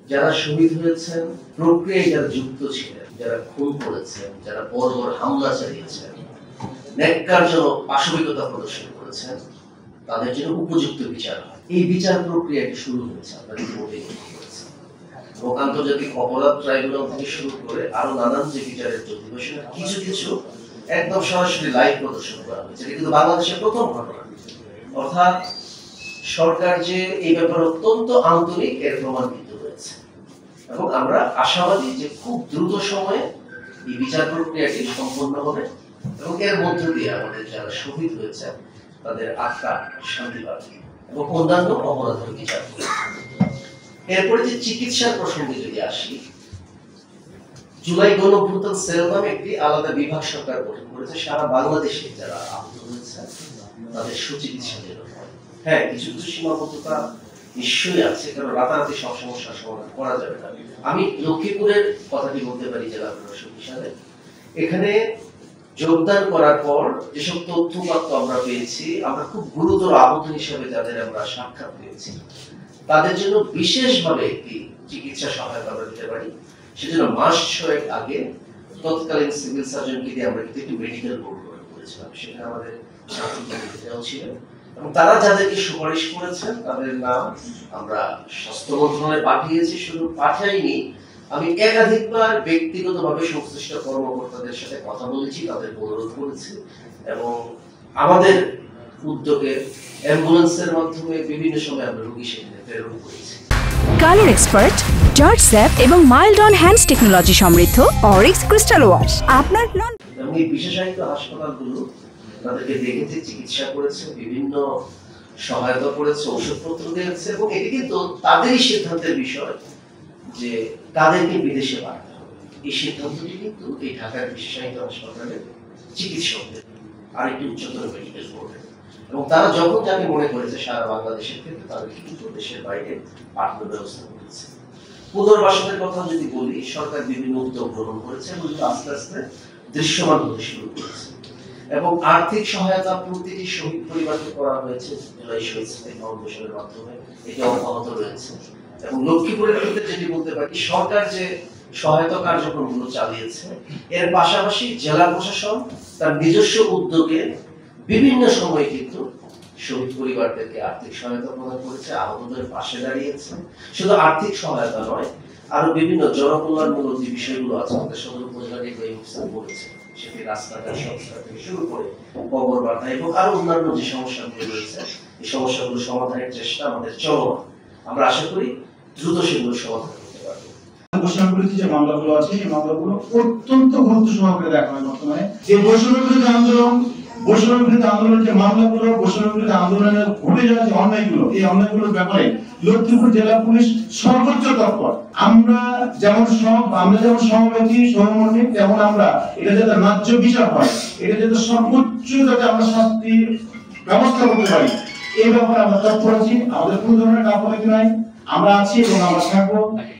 যারা শহীদ হয়েছেন, প্রক্রিয়ায় যারা যুক্ত ছিলেন, যারা খুন করেছেন, যারা বর্বর হামলা চালিয়েছেন, ন্যাক্কারজনক পাশবিকতা প্রদর্শন করেছেন, তাদের জন্য উপযুক্ত বিচার হয়। এই বিচার প্রক্রিয়াটি শুরু হয়েছে, আপনারা ইতিমধ্যেই লক্ষ্য করেছেন। এবং আন্তর্জাতিক অপরাধ ট্রাইব্যুনাল থেকে শুরু করে আরো নানান যে বিচারের অধিবেশনে কিছু কিছু একদম সরাসরি লাইভ প্রদর্শন করা হয়েছে। এটা কিন্তু বাংলাদেশের প্রথম ঘটনা। অর্থাৎ সরকার যে এই ব্যাপারে অত্যন্ত আন্তরিক এর প্রমাণ কিন্তু হয়েছে। এবং আমরা আশাবাদী যে খুব দ্রুত সময়ে এই বিচার প্রক্রিয়াটি সম্পন্ন হবে এবং এর মধ্য দিয়ে আমাদের যারা শহীদ হয়েছে তাদের আত্মা শান্তি পাবে এবং অন্যান্য অপরাধের বিচার হবে। এরপরে যে চিকিৎসার প্রসঙ্গে যদি আসি, জুলাই গণঅভ্যুত্থান সেল নামে একটি আলাদা বিভাগ সরকার গঠন করেছে সারা বাংলাদেশে যারা আহত হয়েছে তাদের সুচিকিৎসা জন্য। হ্যাঁ, কিছু কিছু সীমাবদ্ধতা নিশ্চয়ই আছে, কারণ রাতারাতি সব সমস্যার সমাধান করা যাবে না। আমি লক্ষ্মীপুরের কথাটি বলতে পারি জেলা প্রশাসক হিসাবে। এখানে যোগদান করার পর যেসব তথ্য আমরা পেয়েছি, আমরা খুব গুরুতর আহত হিসেবে যাদের আমরা সাক্ষাৎ পেয়েছি তাদের জন্য বিশেষভাবে একটি চিকিৎসা সহায়তা আমরা দিতে পারি। সেজন্য মাস 6 আগে তৎকালীন সিভিল সার্জনকে দিয়ে আমরা একটি মেডিকেল বোর্ড গঠন করেছিলাম। সেখানে আমাদের ছাত্রছাত্রীরাও ছিলেন এবং তারা যাদেরকে সুপারিশ করেছেন তাদের নাম আমরা স্বাস্থ্য মন্ত্রণালয়ে পাঠিয়েছি। শুধু পাঠাইনি, আমি একাধিকবার ব্যক্তিগতভাবে সংশ্লিষ্ট কর্মকর্তাদের সাথে কথা বলেছি, তাদের অনুরোধ করেছি এবং আমাদের উদ্যোগে অ্যাম্বুলেন্সের মাধ্যমে বিভিন্ন সময় আমরা রোগী সেখানে প্রেরণ করেছি। কালার এক্সপার্ট, জর্জ স্যাপ এবং মাইল্ড অন হ্যান্ডস টেকনোলজি সমৃদ্ধ অরিক্স ক্রিস্টাল ওয়াশ আপনার এবং এই বিশেষায়িত হাসপাতালগুলো তাদেরকে দেখেছে, চিকিৎসা করেছে, বিভিন্ন সহায়তা করেছে, ওষুধপত্র দিয়েছে এবং এটি কিন্তু তাদেরই সিদ্ধান্তের বিষয় যে তাদেরকে বিদেশে পাঠাতে হবে। এই সিদ্ধান্তটি কিন্তু এই ঢাকার বিশেষায়িত হাসপাতালের চিকিৎসকদের আরেকটি উচ্চতর মেডিকেল বোর্ডের, এবং তারা যখন যাকে মনে করেছে সারা বাংলাদেশের ক্ষেত্রে তাদেরকে কিন্তু দেশের বাইরে পাঠানোর ব্যবস্থা করেছে। পুনর্বাসনের কথা যদি বলি, সরকার বিভিন্ন উদ্যোগ গ্রহণ করেছে এবং আস্তে আস্তে দৃশ্যমান হতে শুরু করেছে এবং আর্থিক সহায়তা প্রতিটি শহীদ পরিবারকে করা হয়েছে জুলাই শহীদ স্মৃতি ফাউন্ডেশনের মাধ্যমে। এটি অব্যাহত রয়েছে এবং লক্ষ্মীপুরের ক্ষেত্রে যেটি বলতে পারি, সরকার যে সহায়তা কার্যক্রমগুলো চালিয়েছে এর পাশাপাশি জেলা প্রশাসন তার নিজস্ব উদ্যোগে বিভিন্ন সময় কিন্তু শহীদ পরিবারদেরকে আর্থিক সহায়তা প্রদান করেছে, আহতদের পাশে দাঁড়িয়েছে। শুধু আর্থিক সহায়তা নয়, আরো বিভিন্ন জনকল্যাণমূলক যে বিষয়গুলো আছে আমাদের সদর উপজেলা নির্বাহী অফিসার বলেছে, সেটি রাস্তাঘাট সংস্কার থেকে শুরু করে কবর বাঁধা এবং আরো অন্যান্য যে সমস্যাগুলো রয়েছে এই সমস্যাগুলো সমাধানের চেষ্টা আমাদের চলমান। আমরা আশা করি দ্রুত সেগুলো সমাধান করতে পারবো। ঘোষণা করেছি যে মামলাগুলো আছে এই মামলাগুলো অত্যন্ত গুরুত্ব সহকারে দেখা হয় বর্তমানে। যে বৈষম্য বিরোধী আন্দোলনের যে মামলাগুলো, বৈষম্য বিরোধী আন্দোলনের ঘটে যাওয়া যে অন্যায়গুলো, এই অন্যায়গুলোর ব্যাপারে লক্ষ্মীপুর জেলা পুলিশ সর্বোচ্চ তৎপর। আমরা যেমন সমবেতী সহমর্মী, তেমন আমরা এটা যাতে ন্যায্য বিচার হয়, এটা যাতে সর্বোচ্চ যাতে আমরা শাস্তি ব্যবস্থা করতে পারি, এই ব্যাপারে আমরা তৎপর আছি। আমাদের কোনো ধরনের গাফিলতি নাই, আমরা আছি এবং আমরা থাকবো।